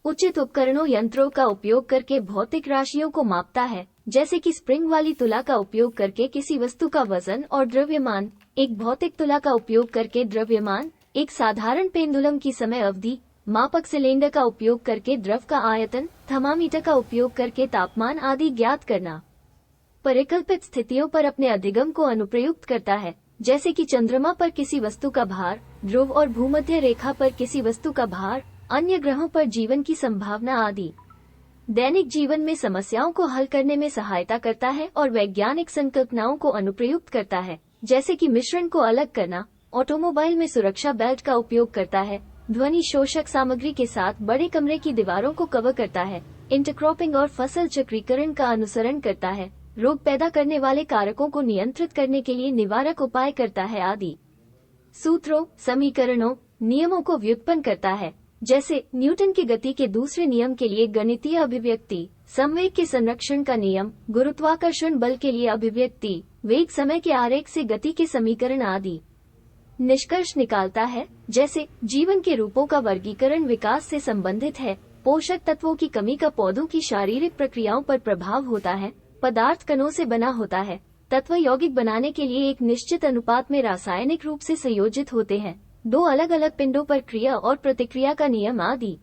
उचित उपकरणों यंत्रों का उपयोग करके भौतिक राशियों को मापता है, जैसे कि स्प्रिंग वाली तुला का उपयोग करके किसी वस्तु का वजन और द्रव्यमान। एक भौतिक तुला का उपयोग करके द्रव्यमान, एक साधारण पेंडुलम की समय अवधि, मापक सिलेंडर का उपयोग करके द्रव का आयतन, थर्मामीटर का उपयोग करके तापमान आदि ज्ञात करना। परिकल्पित स्थितियों पर अपने अधिगम को अनुप्रयुक्त करता है, जैसे कि चंद्रमा पर किसी वस्तु का भार, ध्रुव और भूमध्य रेखा पर किसी वस्तु का भार, अन्य ग्रहों पर जीवन की संभावना आदि। दैनिक जीवन में समस्याओं को हल करने में सहायता करता है और वैज्ञानिक संकल्पनाओं को अनुप्रयुक्त करता है, जैसे कि मिश्रण को अलग करना। ऑटोमोबाइल में सुरक्षा बेल्ट का उपयोग करता है, ध्वनि शोषक सामग्री के साथ बड़े कमरे की दीवारों को कवर करता है, इंटरक्रॉपिंग और फसल चक्रीकरण का अनुसरण करता है, रोग पैदा करने वाले कारकों को नियंत्रित करने के लिए निवारक उपाय करता है आदि। सूत्रों, समीकरणों, नियमों को व्युत्पन्न करता है, जैसे न्यूटन की गति के दूसरे नियम के लिए गणितीय अभिव्यक्ति, संवेग के संरक्षण का नियम, गुरुत्वाकर्षण बल के लिए अभिव्यक्ति, वेग समय के आरेख से गति के समीकरण आदि। निष्कर्ष निकालता है, जैसे जीवन के रूपों का वर्गीकरण विकास से संबंधित है, पोषक तत्वों की कमी का पौधों की शारीरिक प्रक्रियाओं पर प्रभाव होता है, पदार्थ कणों से बना होता है, तत्व यौगिक बनाने के लिए एक निश्चित अनुपात में रासायनिक रूप से संयोजित होते हैं, दो अलग अलग पिंडों पर क्रिया और प्रतिक्रिया का नियम आदि।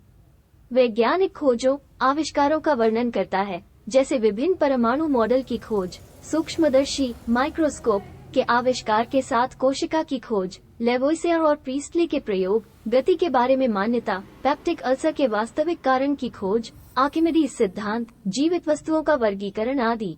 वैज्ञानिक खोजों, आविष्कारों का वर्णन करता है, जैसे विभिन्न परमाणु मॉडल की खोज, सूक्ष्मदर्शी माइक्रोस्कोप के आविष्कार के साथ कोशिका की खोज, लेवोइसियर और प्रीस्टली के प्रयोग, गति के बारे में मान्यता, पेप्टिक अल्सर के वास्तविक कारण की खोज, आर्किमिडीज सिद्धांत, जीवित वस्तुओं का वर्गीकरण आदि।